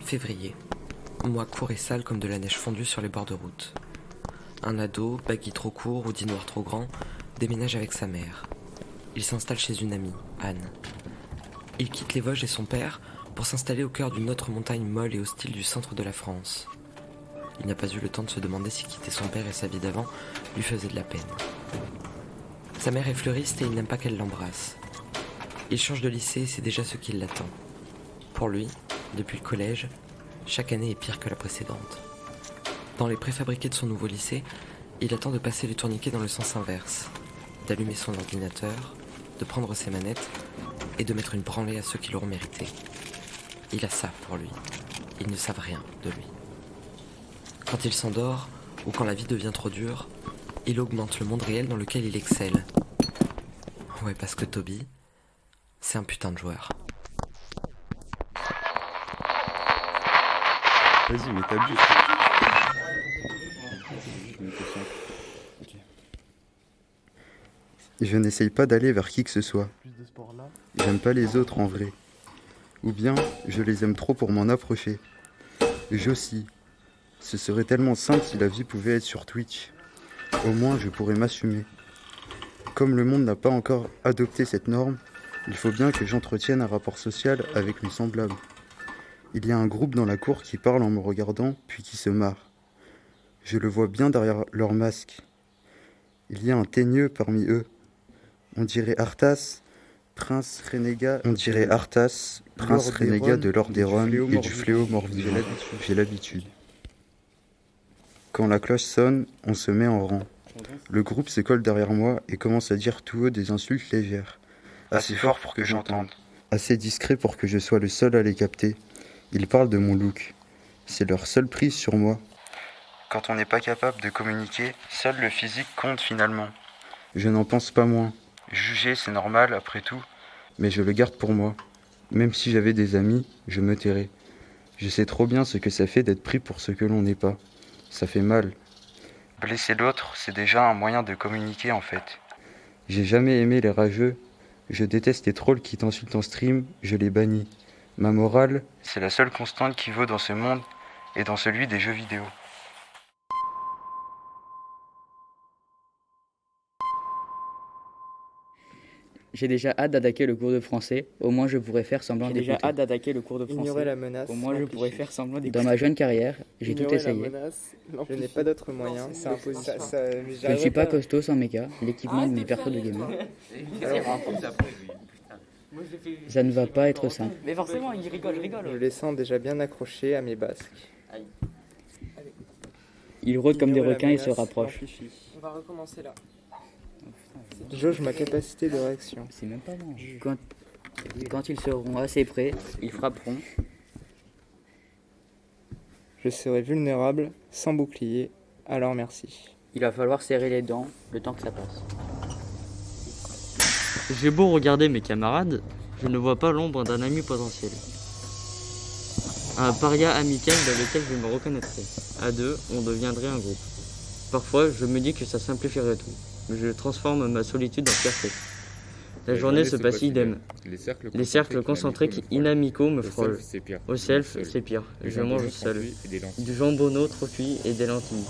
Février. Mois court et sale comme de la neige fondue sur les bords de route. Un ado, baggy trop court ou dit noir trop grand, déménage avec sa mère. Il s'installe chez une amie, Anne. Il quitte les Vosges et son père pour s'installer au cœur d'une autre montagne molle et hostile du centre de la France. Il n'a pas eu le temps de se demander si quitter son père et sa vie d'avant lui faisait de la peine. Sa mère est fleuriste et il n'aime pas qu'elle l'embrasse. Il change de lycée et c'est déjà ce qui l'attend. Pour lui, depuis le collège, chaque année est pire que la précédente. Dans les préfabriqués de son nouveau lycée, il attend de passer les tourniquets dans le sens inverse, d'allumer son ordinateur, de prendre ses manettes et de mettre une branlée à ceux qui l'auront mérité. Il a ça pour lui. Ils ne savent rien de lui. Quand il s'endort, ou quand la vie devient trop dure, il augmente le monde réel dans lequel il excelle. Ouais, parce que Toby, c'est un putain de joueur. Vas-y, mais t'abuses. Je n'essaye pas d'aller vers qui que ce soit. J'aime pas les autres en vrai. Ou bien, je les aime trop pour m'en approcher. J'oscille. Ce serait tellement simple si la vie pouvait être sur Twitch. Au moins, je pourrais m'assumer. Comme le monde n'a pas encore adopté cette norme, il faut bien que j'entretienne un rapport social avec mes semblables. Il y a un groupe dans la cour qui parle en me regardant, puis qui se marre. Je le vois bien derrière leur masque. Il y a un teigneux parmi eux. On dirait Arthas, prince renégat de Lordaeron et du fléau mort-vivant. J'ai l'habitude. Quand la cloche sonne, on se met en rang. Le groupe se colle derrière moi et commence à dire tout haut des insultes légères. Assez fort pour que j'entende. Assez discret pour que je sois le seul à les capter. Ils parlent de mon look. C'est leur seule prise sur moi. Quand on n'est pas capable de communiquer, seul le physique compte finalement. Je n'en pense pas moins. Juger, c'est normal après tout. Mais je le garde pour moi. Même si j'avais des amis, je me tairais. Je sais trop bien ce que ça fait d'être pris pour ce que l'on n'est pas. Ça fait mal. Blesser l'autre, c'est déjà un moyen de communiquer en fait. J'ai jamais aimé les rageux. Je déteste les trolls qui t'insultent en stream, je les bannis. Ma morale, c'est la seule constante qui vaut dans ce monde et dans celui des jeux vidéo. J'ai déjà hâte d'attaquer le cours de français, au moins je pourrais faire semblant d'écouter. Ignorer la menace. Au moins je pourrais faire semblant d'écouter. Dans ma jeune carrière, j'ai tout essayé. Je n'ai pas d'autre moyen. C'est impossible. Je ne suis pas costaud sans méca, l'équipement de mes persos de gamer. Ça ne va pas être simple. Mais forcément, il rigole. Je les sens déjà bien accrochés à mes basques. Ils rôdent comme des requins et se rapprochent. On va recommencer là. Jauge ma capacité de réaction. C'est même pas bon. Quand ils seront assez près, ils frapperont. Je serai vulnérable, sans bouclier, alors merci. Il va falloir serrer les dents le temps que ça passe. J'ai beau regarder mes camarades, je ne vois pas l'ombre d'un ami potentiel. Un paria amical dans lequel je me reconnaîtrais. À deux, on deviendrait un groupe. Parfois, je me dis que ça simplifierait tout. Mais je transforme ma solitude en fierté. La journée se passe idem. Les cercles concentriques inamicaux me frôlent. Au self, c'est pire. Je mange seul. Du jambonneau trop cuit et des lentilles.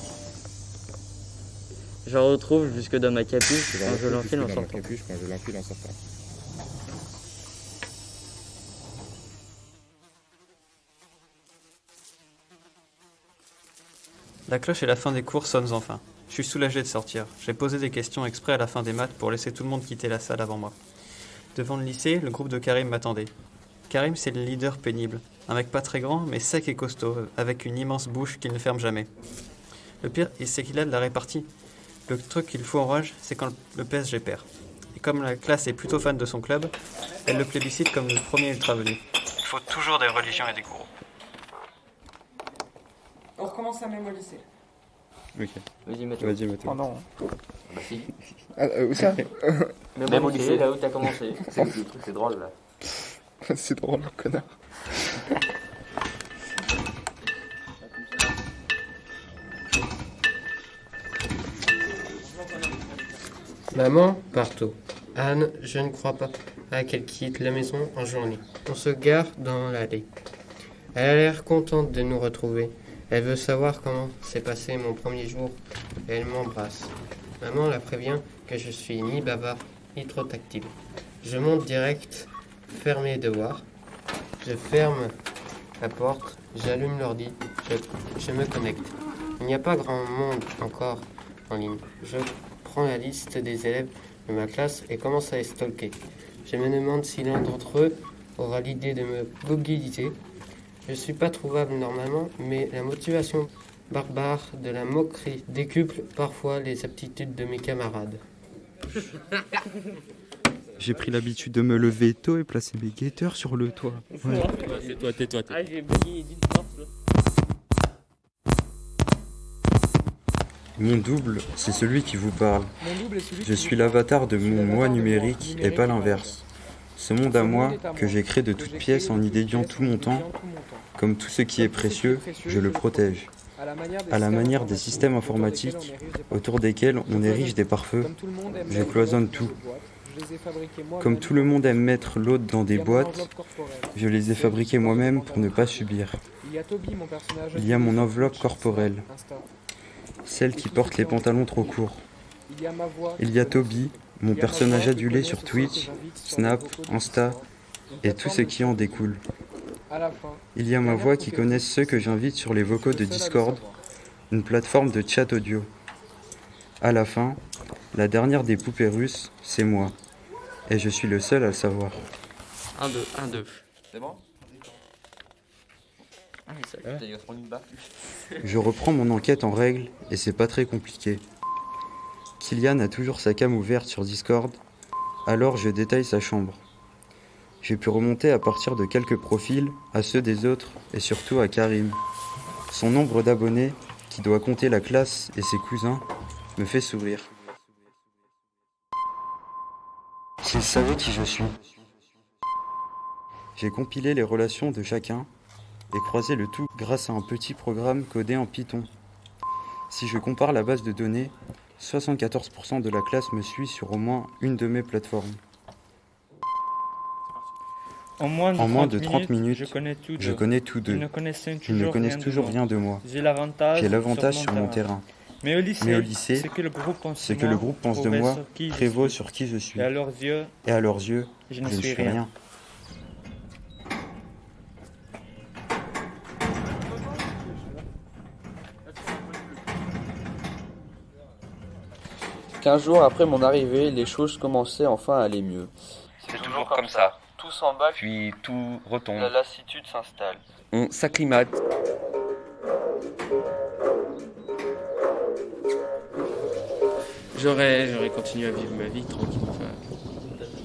J'en retrouve jusque dans ma capuche quand je l'enfile en sortant. La cloche et la fin des cours sonnent enfin. Je suis soulagé de sortir. J'ai posé des questions exprès à la fin des maths pour laisser tout le monde quitter la salle avant moi. Devant le lycée, le groupe de Karim m'attendait. Karim, c'est le leader pénible. Un mec pas très grand, mais sec et costaud, avec une immense bouche qu'il ne ferme jamais. Le pire, c'est qu'il a de la répartie. Le truc qu'il fout en rage, c'est quand le PSG perd. Et comme la classe est plutôt fan de son club, elle le plébiscite comme le premier ultra venu. Il faut toujours des religions et des gourous. On recommence la même au lycée. Ok. Vas-y, Mathieu. Oh non. Bah si. Où ça Même au lycée, là où t'as commencé. C'est drôle, là. C'est drôle, connard. Maman, partout. Anne, je ne crois pas qu'elle quitte la maison en journée. On se gare dans l'allée. Elle a l'air contente de nous retrouver. Elle veut savoir comment s'est passé mon premier jour et elle m'embrasse. Maman la prévient que je suis ni bavard ni trop tactile. Je monte direct, faire mes devoirs. Je ferme la porte, j'allume l'ordi, je me connecte. Il n'y a pas grand monde encore en ligne. Je prends la liste des élèves de ma classe et commence à les stalker. Je me demande si l'un d'entre eux aura l'idée de me googliser. Je suis pas trouvable normalement, mais la motivation barbare de la moquerie décuple parfois les aptitudes de mes camarades. J'ai pris l'habitude de me lever tôt et placer mes guetteurs sur le toit. Ouais. Tais-toi. Ah, j'ai oublié d'une force là. Mon double, c'est celui qui vous parle. Je suis l'avatar de mon moi numérique et pas l'inverse. Ce monde à moi, que j'ai créé de toutes pièces en y dédiant tout mon temps, comme tout ce qui est précieux, je le protège. À la manière des systèmes informatiques autour desquels on érige des pare-feux, je cloisonne tout. Comme tout le monde aime mettre l'autre dans des boîtes, je les ai fabriqués moi-même pour ne pas subir. Il y a mon enveloppe corporelle, celle qui porte les pantalons trop courts. Il y a Toby, mon personnage adulé sur Twitch, Snap, Insta et tout ce qui en découle. Il y a ma voix qui connaissent ceux que j'invite sur les vocaux de Discord, une plateforme de chat audio. À la fin, la dernière des poupées russes, c'est moi. Et je suis le seul à le savoir. 1, 2, 1, 2. C'est bon? Je reprends mon enquête en règle et c'est pas très compliqué. Kylian a toujours sa cam ouverte sur Discord, alors je détaille sa chambre. J'ai pu remonter à partir de quelques profils à ceux des autres et surtout à Karim. Son nombre d'abonnés, qui doit compter la classe et ses cousins, me fait sourire. S'il savait qui je suis. J'ai compilé les relations de chacun et croisé le tout grâce à un petit programme codé en Python. Si je compare la base de données, 74% de la classe me suit sur au moins une de mes plateformes. En moins de 30 minutes, je connais tous deux. Ils ne connaissent toujours rien de moi. J'ai l'avantage sur mon terrain. Mais au lycée, ce que le groupe pense de moi prévaut sur qui je suis. Et à leurs yeux, je ne suis rien. Quinze jours après mon arrivée, les choses commençaient enfin à aller mieux. C'est toujours comme ça. Tout s'emballe, Puis tout retombe. la lassitude s'installe. On s'acclimate. J'aurais continué à vivre ma vie tranquille. Enfin,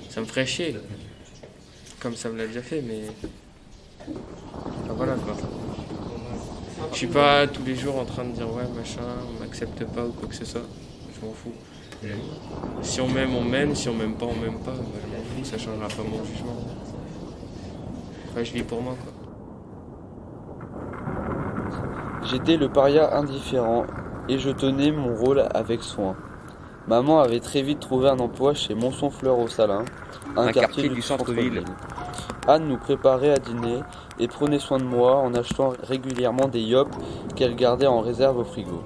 ça me ferait chier. Comme ça me l'a déjà fait, mais. Enfin, voilà quoi. Je suis pas tous les jours en train de dire ouais, machin, on m'accepte pas ou quoi que ce soit. Je m'en fous. Si on m'aime, on m'aime. Si on m'aime pas, on m'aime pas. Moi, je m'en fous, ça changera pas mon jugement. Enfin, je vis pour moi quoi. J'étais le paria indifférent et je tenais mon rôle avec soin. Maman avait très vite trouvé un emploi chez Monson-Fleur au Salin, un quartier du centre-ville. Anne nous préparait à dîner et prenait soin de moi en achetant régulièrement des yops qu'elle gardait en réserve au frigo.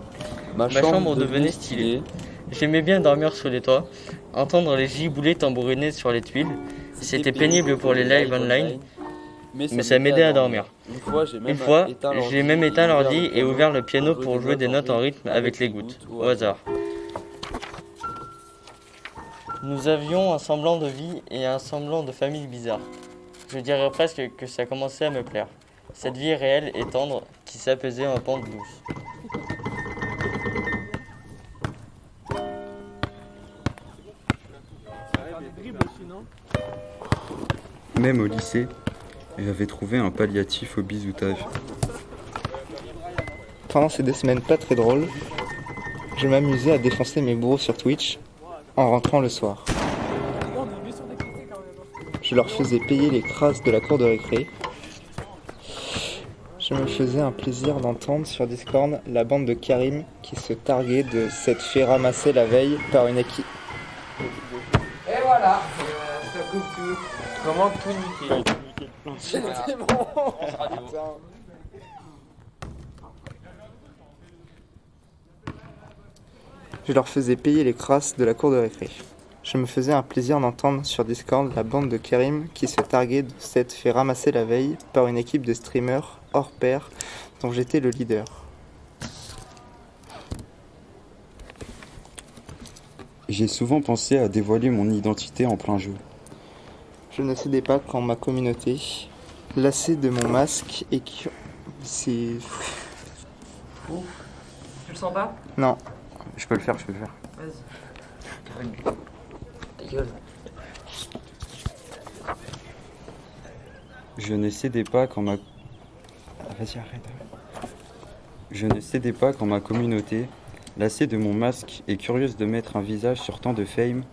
Ma chambre devenait stylée. J'aimais bien dormir sur les toits, entendre les giboulées tambouriner sur les tuiles. C'était pénible pour les lives online, mais ça m'aidait à dormir. Une fois, j'ai même éteint l'ordi et ouvert le piano pour jouer des notes en rythme avec les gouttes, au hasard. Nous avions un semblant de vie et un semblant de famille bizarre. Je dirais presque que ça commençait à me plaire. Cette vie réelle et tendre qui s'apaisait en pente douce. Même au lycée, j'avais trouvé un palliatif au bisoutage. Pendant ces 2 semaines pas très drôles, je m'amusais à défoncer mes bourreaux sur Twitch en rentrant le soir. Je leur faisais payer les crasses de la cour de récré. Je me faisais un plaisir d'entendre sur Discord la bande de Karim qui se targuait de s'être fait ramasser la veille par une équipe. Et voilà, ça coupe tout. Comment tout niquer? Je leur faisais payer les crasses de la cour de récré. Je me faisais un plaisir d'entendre sur Discord la bande de Karim qui se targuait de s'être fait ramasser la veille par une équipe de streamers hors pair dont j'étais le leader. J'ai souvent pensé à dévoiler mon identité en plein jour. Je ne cédais pas quand ma communauté, lassée de mon masque et qui... C'est... Tu le sens pas? Non. Je peux le faire. Vas-y. Ta gueule. Je ne cédais pas quand ma... Vas-y, arrête. Je ne cédais pas quand ma communauté, lassée de mon masque et curieuse de mettre un visage sur tant de fame,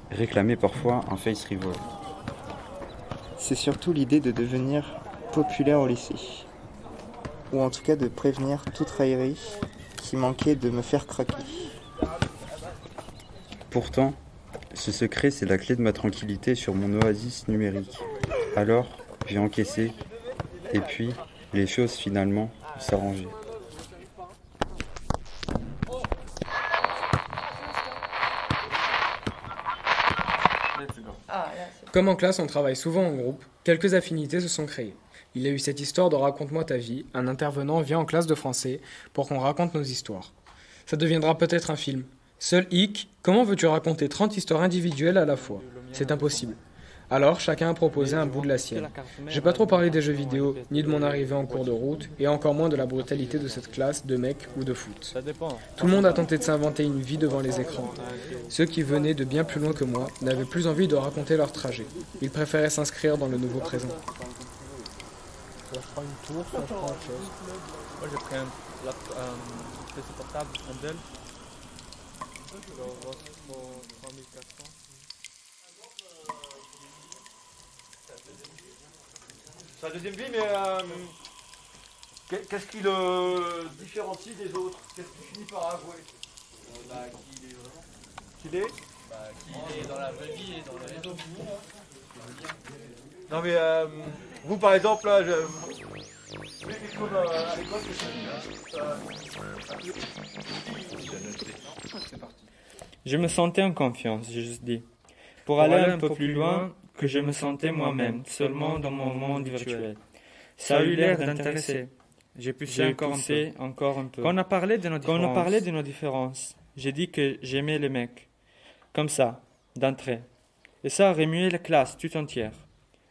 réclamait parfois un face reveal. C'est surtout l'idée de devenir populaire au lycée. Ou en tout cas de prévenir toute raillerie qui manquait de me faire craquer. Pourtant, ce secret, c'est la clé de ma tranquillité sur mon oasis numérique. Alors, j'ai encaissé, et puis, les choses finalement s'arrangeaient. Comme en classe, on travaille souvent en groupe, quelques affinités se sont créées. Il y a eu cette histoire de Raconte-moi ta vie, un intervenant vient en classe de français pour qu'on raconte nos histoires. Ça deviendra peut-être un film. Seul hic, comment veux-tu raconter 30 histoires individuelles à la fois? C'est impossible. Alors, chacun a proposé un bout de la sienne. J'ai pas trop parlé des jeux vidéo, ni de mon arrivée en cours de route, et encore moins de la brutalité de cette classe de mecs ou de foot. Tout le monde a tenté de s'inventer une vie devant les écrans. Ceux qui venaient de bien plus loin que moi n'avaient plus envie de raconter leur trajet. Ils préféraient s'inscrire dans le nouveau présent. Soit je prends une tour, soit je prends autre chose. Moi j'ai pris un PC portable, un Dell. Je le revends pour 3400. Sa deuxième vie, mais qu'est-ce qui le différencie des autres? Qu'est-ce qu'il finit par avouer? Qui il est vraiment. Qu'il est? Qui il est dans la vraie vie et dans le réseau. Non mais vous par exemple là, vous voulez quelque chose à l'école que c'est parti. Je me sentais en confiance, j'ai juste dit. Pour aller un peu plus loin, que je me sentais moi-même, seulement dans mon monde virtuel. Ça a eu l'air d'intéresser. J'ai poussé encore un peu. Quand on a parlé de nos différences, j'ai dit que j'aimais les mecs. Comme ça, d'entrée. Et ça a remué la classe tout entière.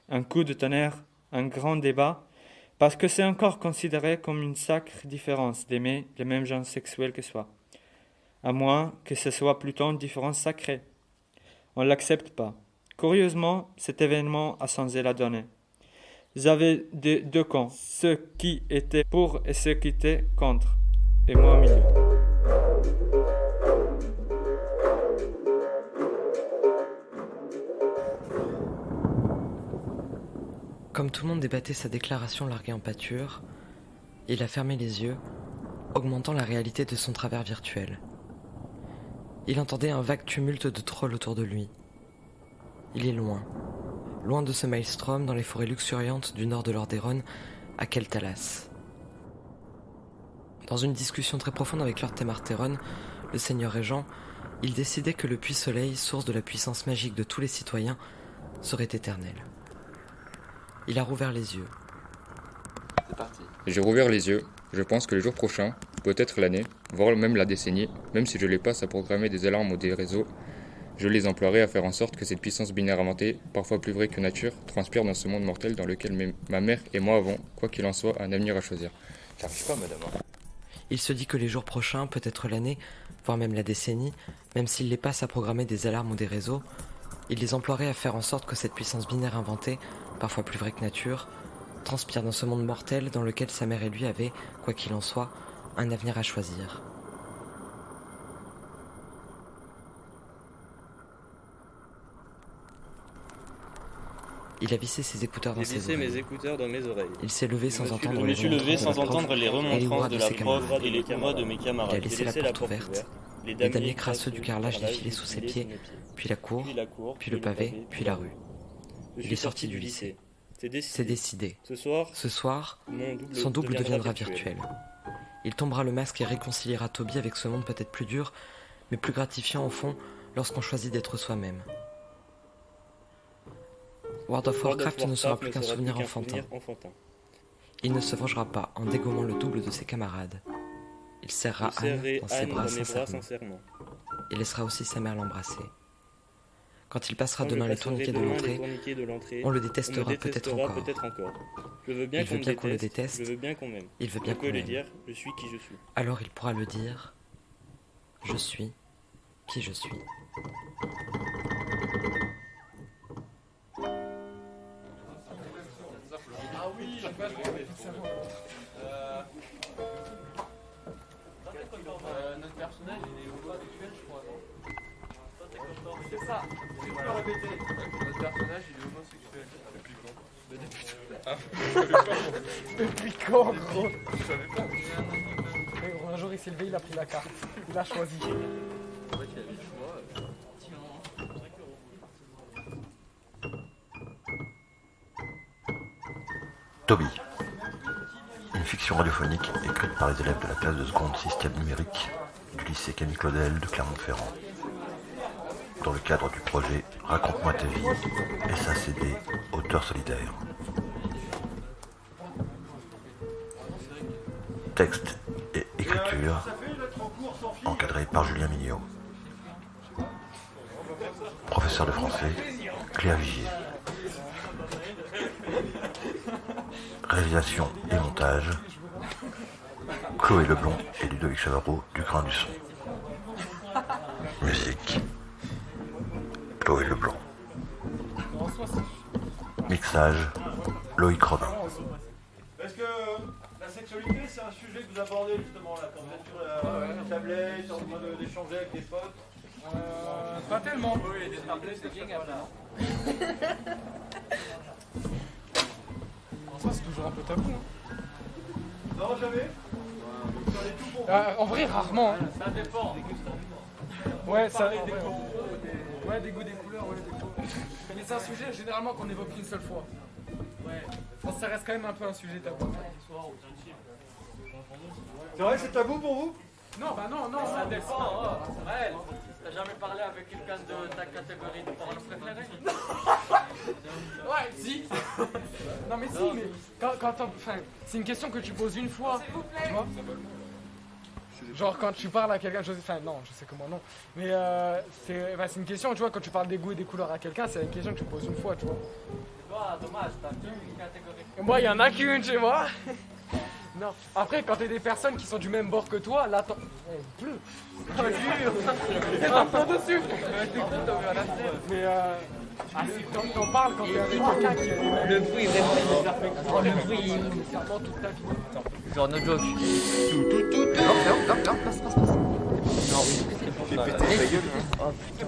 Un coup de tonnerre, un grand débat, parce que c'est encore considéré comme une sacrée différence d'aimer le même genre sexuel que soi. À moins que ce soit plutôt une différence sacrée. On ne l'accepte pas. Curieusement, cet événement a changé la donne. J'avais deux camps, ceux qui étaient pour et ceux qui étaient contre, et moi au milieu. Comme tout le monde débattait sa déclaration larguée en pâture, il a fermé les yeux, augmentant la réalité de son travers virtuel. Il entendait un vague tumulte de trolls autour de lui. Il est loin, loin de ce maelstrom dans les forêts luxuriantes du nord de Lordaeron, à Keltalas. Dans une discussion très profonde avec Lord Temartheron, le seigneur régent, il décidait que le puits-soleil, source de la puissance magique de tous les citoyens, serait éternel. Il a rouvert les yeux. C'est parti. J'ai rouvert les yeux. Je pense que le jour prochain, peut-être l'année, voire même la décennie, même si je les passe à programmer des alarmes ou des réseaux, je les emploierai à faire en sorte que cette puissance binaire inventée, parfois plus vraie que nature, transpire dans ce monde mortel dans lequel ma mère et moi avons, quoi qu'il en soit, un avenir à choisir. J'arrive pas, madame. Il se dit que les jours prochains, peut-être l'année, voire même la décennie, même s'il les passe à programmer des alarmes ou des réseaux, il les emploierait à faire en sorte que cette puissance binaire inventée, parfois plus vraie que nature, transpire dans ce monde mortel dans lequel sa mère et lui avaient, quoi qu'il en soit, un avenir à choisir. Il a vissé ses écouteurs dans ses oreilles. Mes écouteurs dans mes oreilles. Il s'est levé sans entendre les remontrances de la prof et les camas de mes camarades. Il a laissé la porte ouverte. Les damiers crasseux du carrelage défilaient sous ses pieds, puis la cour, puis le pavé, puis la rue. Il est sorti du lycée. C'est décidé. Ce soir, son double deviendra virtuel. Il tombera le masque et réconciliera Toby avec ce monde peut-être plus dur, mais plus gratifiant au fond lorsqu'on choisit d'être soi-même. World of Warcraft ne sera plus qu'un souvenir enfantin. Il ne se vengera pas en dégommant le double de ses camarades. Il serrera Anne dans ses bras sincèrement. Il laissera aussi sa mère l'embrasser. Quand il passera demain les tourniquets de l'entrée, on le détestera peut-être encore. Je veux bien il veut bien qu'on le déteste, je veux bien qu'on m'aime. Il veut bien qu'on l'aime. Dire, je suis qui je suis. Alors il pourra le dire, je suis qui je suis. Ah oui, j'ai pas joué. Notre personnage il est homosexuel, je crois, non? C'est ça, tu peux le répéter. Notre personnage il est homosexuel. Depuis quand? Depuis quand, gros? Je savais pas. Mais gros, un jour il s'est levé, il a pris la carte. Il a choisi. En fait, il avait le choix. Toby. Une fiction radiophonique écrite par les élèves de la classe de seconde système numérique du lycée Camille Claudel de Clermont-Ferrand. Dans le cadre du projet Raconte-moi ta vie, SACD, auteur solidaire. Texte et écriture encadré par Julien Mignot. Professeur de français, Cléa Vigier. Réalisation et montage, Chloé Leblond et Ludovic Chavarot du Grain du Son. Musique, Chloé Leblond. Mixage, Loïc Robin. Est-ce que la sexualité c'est un sujet que vous abordez justement là quand vous êtes sur la tablette, en train d'échanger avec des potes? Pas tellement. Oui, des tablettes, c'est bien après. Ça c'est toujours un peu tabou. Hein. Non, jamais. En vrai, rarement. Hein. Ça dépend. Ouais, ça. Ouais, des goûts, des couleurs, ouais, des goûts. Mais c'est un sujet généralement qu'on évoque qu'une seule fois. Ouais. Je pense que ça reste quand même un peu un sujet tabou. C'est vrai que c'est tabou pour vous? Non, bah non, ça dépend. Ouais. T'as jamais parlé avec quelqu'un de ta catégorie de parents préférés? Ouais, si. Non mais si, mais quand enfin, c'est une question que tu poses une fois, tu vois. Genre quand tu parles à quelqu'un, enfin non, je sais comment non, mais c'est une question, tu vois, quand tu parles des goûts et des couleurs à quelqu'un, c'est une question que tu poses une fois, tu vois. Dommage, t'as une catégorie. Moi, il y en a qu'une, tu vois. Non. Après, quand t'es des personnes qui sont du même bord que toi, là, il pleut. C'est un peu dessus. Mais t'en parles quand t'es avec quelqu'un qui est... Le bruit, vraiment. Le bruit. Nécessairement toute ta vie. Genre no joke. Passe. Non, oui. Fais péter ta gueule. Oh putain.